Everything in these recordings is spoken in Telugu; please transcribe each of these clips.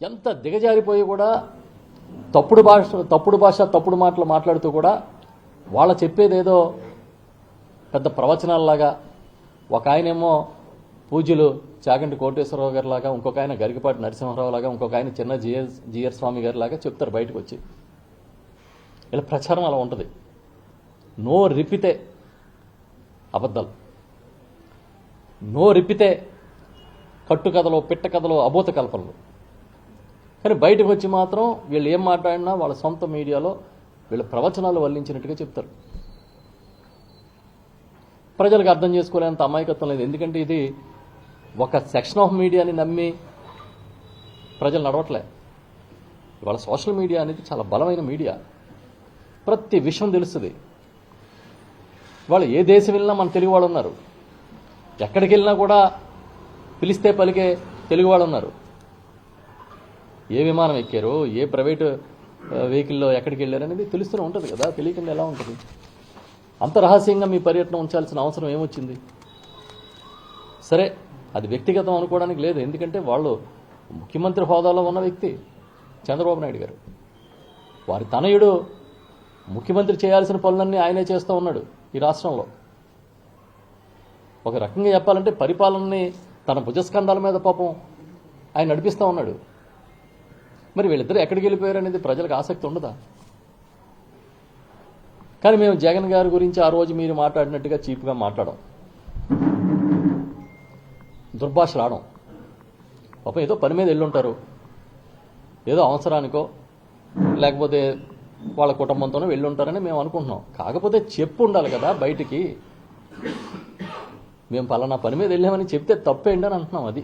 ఎంత దిగజారిపోయి కూడా తప్పుడు భాష తప్పుడు మాటలు మాట్లాడుతూ కూడా వాళ్ళ చెప్పేదేదో పెద్ద ప్రవచనాలలాగా, ఒక ఆయనేమో పూజ్యులు చాగంటి కోటేశ్వరరావు గారి లాగా, ఇంకొక ఆయన గరికపాటి నరసింహారావు లాగా, ఇంకొక ఆయన చిన్న జిఆర్ స్వామి గారి లాగా చెప్తారు బయటకు వచ్చి. ఇలా ప్రచారం అలా ఉంటుంది. నో రిపితే అబద్ధాలు, నో రిపితే కట్టుకథలు, పిట్ట కథలు, అబోత కల్పనలు. కానీ బయటకు వచ్చి మాత్రం వీళ్ళు ఏం మాట్లాడినా వాళ్ళ సొంత మీడియాలో వీళ్ళ ప్రవచనాలు వల్లించినట్టుగా చెప్తారు. ప్రజలకు అర్థం చేసుకోలేంత అమాయకత్వం లేదు. ఎందుకంటే ఇది ఒక సెక్షన్ ఆఫ్ మీడియాని నమ్మి ప్రజలు నడవట్లే. ఇవాళ సోషల్ మీడియా అనేది చాలా బలమైన మీడియా. ప్రతి విషయం తెలుస్తుంది. వాళ్ళు ఏ దేశం వెళ్ళినా మన తెలుగు వాళ్ళు ఉన్నారు. ఎక్కడికి వెళ్ళినా కూడా పిలిస్తే పలికే తెలుగు వాళ్ళు ఉన్నారు. ఏ విమానం ఎక్కారు, ఏ ప్రైవేటు వెహికల్లో ఎక్కడికి వెళ్ళారు అనేది తెలుస్తూనే ఉంటుంది కదా. తెలియకుండా ఎలా ఉంటుంది? అంత రహస్యంగా మీ పర్యటన ఉంచాల్సిన అవసరం ఏమొచ్చింది? సరే, అది వ్యక్తిగతం అనుకోవడానికి లేదు. ఎందుకంటే వాళ్ళు ముఖ్యమంత్రి హోదాలో ఉన్న వ్యక్తి చంద్రబాబు నాయుడు గారు. వారి తనయుడు ముఖ్యమంత్రి చేయాల్సిన పనులన్నీ ఆయనే చేస్తూ ఉన్నాడు ఈ రాష్ట్రంలో. ఒక రకంగా చెప్పాలంటే పరిపాలనని తన భుజస్కంధాల మీద పాపం ఆయన నడిపిస్తూ ఉన్నాడు. మరి వీళ్ళిద్దరూ ఎక్కడికి వెళ్ళిపోయారు అనేది ప్రజలకు ఆసక్తి ఉండదా? కానీ మేము జగన్ గారి గురించి ఆ రోజు మీరు మాట్లాడినట్టుగా చీప్గా మాట్లాడాం, దుర్భాషలు ఆడం. పాపం ఏదో పని మీద వెళ్ళుంటారు, ఏదో అవసరానికో లేకపోతే వాళ్ళ కుటుంబంతోనే వెళ్ళుంటారని మేము అనుకుంటున్నాం. కాకపోతే చెప్పు ఉండాలి కదా బయటికి. మేము పలానా పని మీద వెళ్ళామని చెప్తే తప్పేంటి అని అంటున్నాం. అది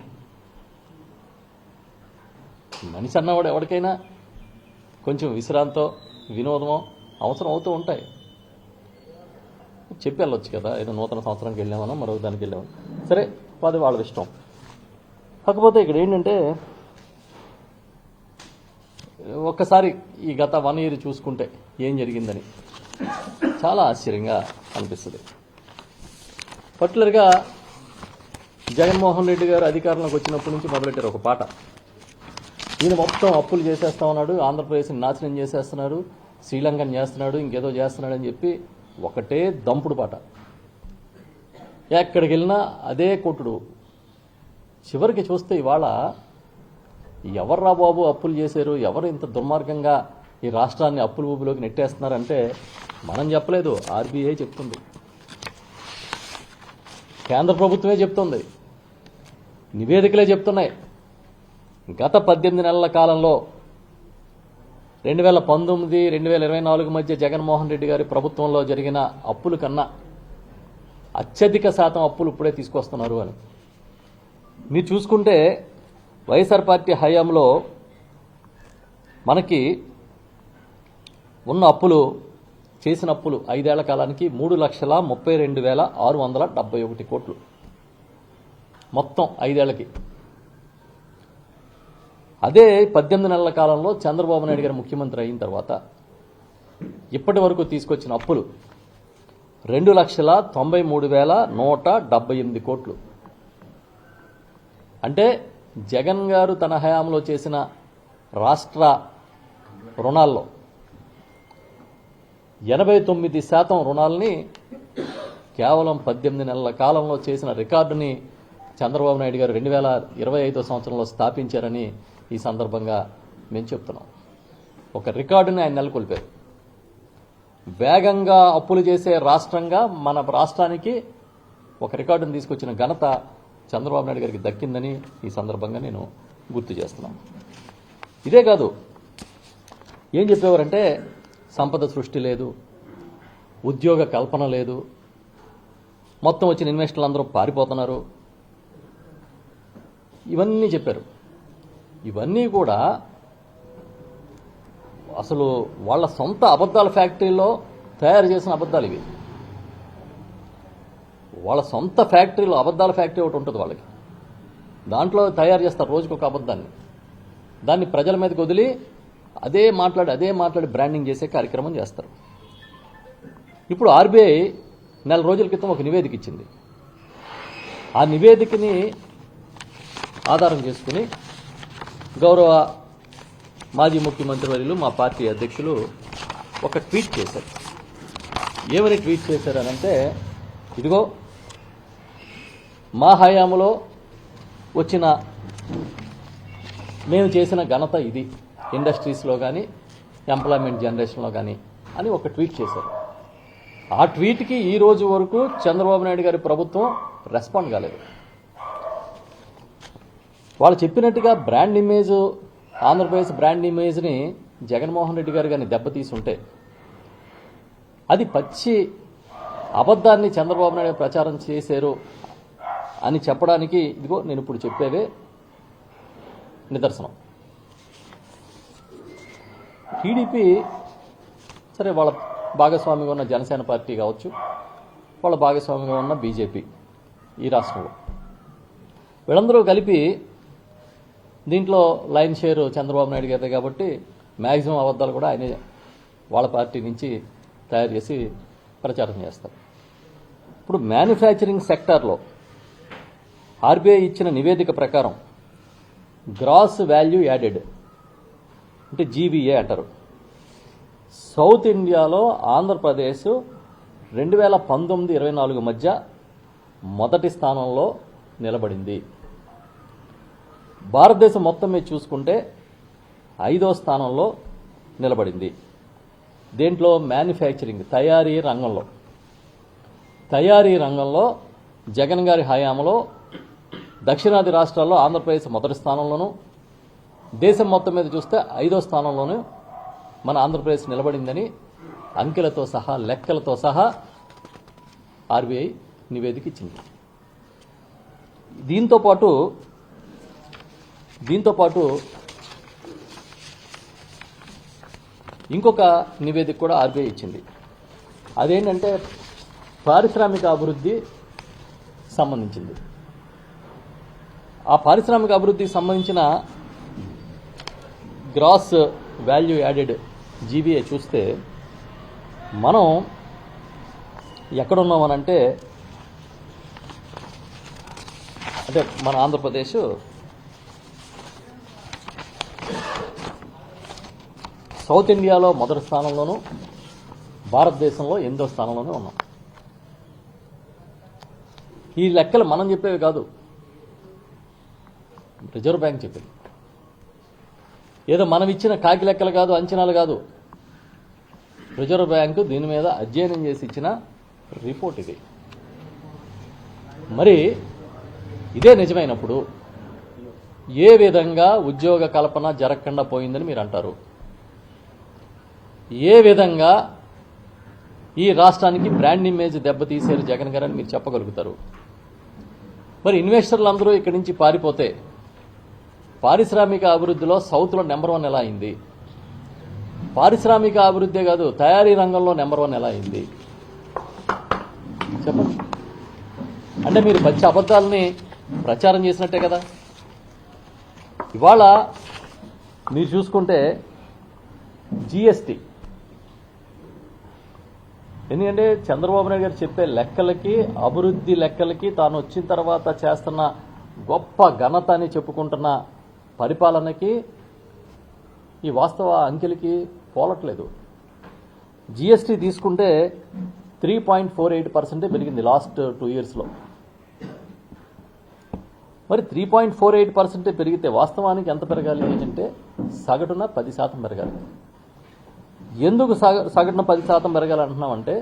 మనిషి అన్నవాడు ఎవరికైనా కొంచెం విశ్రాంతో వినోదమో అవసరం అవుతూ ఉంటాయి. చెప్పి వెళ్ళొచ్చు కదా, ఏదో నూతన సంవత్సరానికి వెళ్ళామనో మరొక దానికి వెళ్ళామని. సరే, అది వాళ్ళ ఇష్టం. కాకపోతే ఇక్కడ ఏంటంటే ఒక్కసారి ఈ గత 1 year చూసుకుంటే ఏం జరిగిందని చాలా ఆశ్చర్యంగా అనిపిస్తుంది. పర్టికులర్గా జగన్మోహన్ రెడ్డి గారు అధికారంలోకి వచ్చినప్పటి నుంచి మొదలెట్టారు ఒక పాట. ఈయన మొత్తం అప్పులు చేసేస్తా ఉన్నాడు, ఆంధ్రప్రదేశ్ని నాశనం చేసేస్తున్నాడు, శ్రీలంకను చేస్తున్నాడు, ఇంకేదో చేస్తున్నాడు అని చెప్పి ఒకటే దంపుడు పాట. ఎక్కడికి వెళ్ళినా అదే కొట్టుడు. చివరికి చూస్తే ఇవాళ ఎవర్రా బాబు అప్పులు చేశారు, ఎవరు ఇంత దుర్మార్గంగా ఈ రాష్ట్రాన్ని అప్పుల ఊబిలోకి నెట్టేస్తున్నారంటే మనం చెప్పలేదు, ఆర్బీఐ చెప్తుంది, కేంద్ర ప్రభుత్వమే చెప్తుంది, నివేదికలే చెప్తున్నాయి. గత 18 నెలల కాలంలో 2019, 2024 మధ్య జగన్మోహన్ రెడ్డి గారి ప్రభుత్వంలో జరిగిన అప్పుల కన్నా అత్యధిక శాతం అప్పులు ఇప్పుడే తీసుకొస్తున్నారు అని మీరు చూసుకుంటే వైఎస్ఆర్ పార్టీ హయాంలో మనకి ఉన్న అప్పులు, చేసిన అప్పులు 5 ఏళ్ల కాలానికి 3,32,671 కోట్లు మొత్తం 5 ఏళ్లకి. అదే 18 నెలల కాలంలో చంద్రబాబు నాయుడు గారు ముఖ్యమంత్రి అయిన తర్వాత ఇప్పటి వరకు తీసుకొచ్చిన అప్పులు 2,93,178 కోట్లు. అంటే జగన్ గారు తన హయాంలో చేసిన రాష్ట్ర రుణాల్లో 89% రుణాలని కేవలం 18 నెలల కాలంలో చేసిన రికార్డుని చంద్రబాబు నాయుడు గారు 2025 సంవత్సరంలో స్థాపించారని ఈ సందర్భంగా మేము చెప్తున్నాం. ఒక రికార్డుని ఆయన నెలకొల్పారు. వేగంగా అప్పులు చేసే రాష్ట్రంగా మన రాష్ట్రానికి ఒక రికార్డును తీసుకొచ్చిన ఘనత చంద్రబాబు నాయుడు గారికి దక్కిందని ఈ సందర్భంగా నేను గుర్తు చేస్తున్నాను. ఇదే కాదు, ఏం చెప్పేవారంటే సంపద సృష్టి లేదు, ఉద్యోగ కల్పన లేదు, మొత్తం వచ్చిన ఇన్వెస్టర్లు అందరూ పారిపోతున్నారు, ఇవన్నీ చెప్పారు. ఇవన్నీ కూడా అసలు వాళ్ళ సొంత అబద్ధాల ఫ్యాక్టరీలో తయారు చేసిన అబద్ధాలు ఇవి. వాళ్ళ సొంత ఫ్యాక్టరీలో అబద్ధాల ఫ్యాక్టరీ ఒకటి ఉంటుంది వాళ్ళకి, దాంట్లో తయారు చేస్తారు రోజుకొక అబద్ధాన్ని. దాన్ని ప్రజల మీదకి వదిలి అదే మాట్లాడి బ్రాండింగ్ చేసే కార్యక్రమం చేస్తారు. ఇప్పుడు ఆర్బీఐ 4 రోజుల క్రితం ఒక నివేదిక ఇచ్చింది. ఆ నివేదికని ఆధారం చేసుకుని గౌరవ మాజీ ముఖ్యమంత్రి వర్యులు మా పార్టీ అధ్యక్షులు ఒక ట్వీట్ చేశారు. ఏమని ట్వీట్ చేశారనంటే, ఇదిగో మా హయాంలో వచ్చిన మేము చేసిన ఘనత ఇది ఇండస్ట్రీస్లో కానీ ఎంప్లాయ్మెంట్ జనరేషన్లో కానీ అని ఒక ట్వీట్ చేశారు. ఆ ట్వీట్కి ఈ రోజు వరకు చంద్రబాబు నాయుడు గారి ప్రభుత్వం రెస్పాండ్ కాలేదు. వాళ్ళు చెప్పినట్టుగా బ్రాండ్ ఇమేజ్, ఆంధ్రప్రదేశ్ బ్రాండ్ ఇమేజ్ని జగన్మోహన్ రెడ్డి గారు కానీ దెబ్బతీసి ఉంటే అది పచ్చి అబద్ధాన్ని చంద్రబాబు నాయుడు ప్రచారం చేశారు అని చెప్పడానికి ఇదిగో నేను ఇప్పుడు చెప్పేవే నిదర్శనం. టీడీపీ సరే, వాళ్ళ భాగస్వామిగా ఉన్న జనసేన పార్టీ కావచ్చు, వాళ్ళ భాగస్వామిగా ఉన్న బీజేపీ ఈ రాష్ట్రంలో, వీళ్ళందరూ కలిపి దీంట్లో లైన్ షేర్ చంద్రబాబు నాయుడు గారిదే కాబట్టి మ్యాక్సిమం అబద్ధాలు కూడా ఆయనే వాళ్ళ పార్టీ నుంచి తయారు చేసి ప్రచారం చేస్తారు. ఇప్పుడు మ్యానుఫ్యాక్చరింగ్ సెక్టార్లో ఆర్బీఐ ఇచ్చిన నివేదిక ప్రకారం గ్రాస్ వాల్యూ యాడెడ్ అంటే జీవీఏ అంటారు. సౌత్ ఇండియాలో ఆంధ్రప్రదేశ్ 2019-24 మధ్య మొదటి స్థానంలో నిలబడింది. భారతదేశం మొత్తం మీద చూసుకుంటే 5వ స్థానంలో నిలబడింది. దేంట్లో? మ్యానుఫ్యాక్చరింగ్, తయారీ రంగంలో జగన్ గారి హయాంలో దక్షిణాది రాష్ట్రాల్లో ఆంధ్రప్రదేశ్ మొదటి స్థానంలోనూ, దేశం మొత్తం మీద చూస్తే 5వ స్థానంలోనూ మన ఆంధ్రప్రదేశ్ నిలబడిందని అంకెలతో సహా, లెక్కలతో సహా ఆర్బీఐ నివేదిక ఇచ్చింది. దీంతో పాటు ఇంకొక నివేదిక కూడా ఆర్బీఐ ఇచ్చింది. అదేంటంటే పారిశ్రామిక అభివృద్ధి సంబంధించింది. ఆ పారిశ్రామిక అభివృద్ధికి సంబంధించిన గ్రాస్ వాల్యూ యాడెడ్ జీవీఏ చూస్తే మనం ఎక్కడున్నామనంటే, అంటే మన ఆంధ్రప్రదేశ్ సౌత్ ఇండియాలో మొదటి స్థానంలోనూ, భారతదేశంలో 8వ స్థానంలోనూ ఉన్నాం. ఈ లెక్కలు మనం చెప్పేవి కాదు, రిజర్వ్ బ్యాంక్ చెప్పింది. ఏదో మనం ఇచ్చిన కాకి లెక్కలు కాదు, అంచనాలు కాదు. రిజర్వ్ బ్యాంకు దీని మీద అధ్యయనం చేసి ఇచ్చిన రిపోర్ట్ ఇది. మరి ఇదే నిజమైనప్పుడు ఏ విధంగా ఉద్యోగ కల్పన జరగకుండా పోయిందని మీరు అంటారు? ఏ విధంగా ఈ రాష్ట్రానికి బ్రాండ్ ఇమేజ్ దెబ్బతీశారు జగన్ గారు అని మీరు చెప్పగలుగుతారు? మరి ఇన్వెస్టర్లు అందరూ ఇక్కడి నుంచి పారిపోతే పారిశ్రామిక అభివృద్ధిలో సౌత్లో నెంబర్ 1 ఎలా అయింది? పారిశ్రామిక అభివృద్ధే కాదు, తయారీ రంగంలో నెంబర్ 1 ఎలా అయింది? చెప్పండి. అంటే మీరు పచ్చి అబద్ధాలని ప్రచారం చేసినట్టే కదా. ఇవాళ మీరు చూసుకుంటే జీఎస్టీ, ఎందుకంటే చంద్రబాబు నాయుడు గారు చెప్పే లెక్కలకి, అభివృద్ధి లెక్కలకి, తాను వచ్చిన తర్వాత చేస్తున్న గొప్ప ఘనత అని చెప్పుకుంటున్న పరిపాలనకి ఈ వాస్తవ అంకెలకి పోలట్లేదు. జీఎస్టీ తీసుకుంటే 3.48% పెరిగింది లాస్ట్ 2 ఇయర్స్లో. మరి 3.48% పెరిగితే వాస్తవానికి ఎంత పెరగాలి అంటే సగటున 10% పెరగాలి. ఎందుకు సగటున 10% పెరగాలంటున్నామంటే,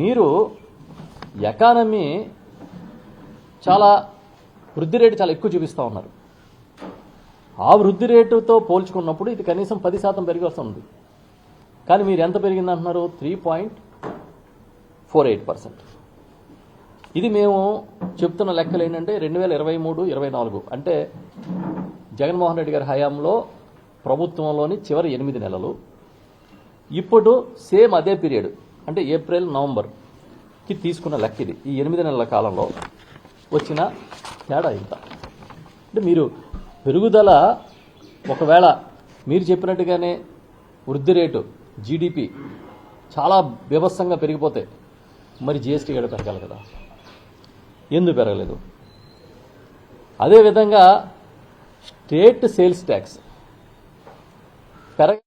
మీరు ఎకానమీ చాలా వృద్ధి రేటు చాలా ఎక్కువ చూపిస్తూ ఉన్నారు. ఆ వృద్ధి రేటుతో పోల్చుకున్నప్పుడు ఇది కనీసం 10% పెరిగి వస్తుంది. కానీ మీరు ఎంత పెరిగింది అంటున్నారు? 3.48%. ఇది మేము చెప్తున్న లెక్కలు ఏంటంటే 2023-24 అంటే జగన్మోహన్ రెడ్డి గారి హయాంలో ప్రభుత్వంలోని చివరి 8 నెలలు, ఇప్పుడు సేమ్ అదే పీరియడ్ అంటే ఏప్రిల్-నవంబర్కి తీసుకున్న లెక్క ఇది. ఈ 8 నెలల కాలంలో వచ్చిన తేడా ఇంత. అంటే మీరు పెరుగుదల ఒకవేళ మీరు చెప్పినట్టుగానే వృద్ధి రేటు, జీడిపి చాలా బీభత్సంగా పెరిగిపోతే మరి జీఎస్టీ కూడా పెరగాలి కదా. ఎందుకు పెరగలేదు? అదేవిధంగా స్టేట్ సేల్స్ ట్యాక్స్ పెరగ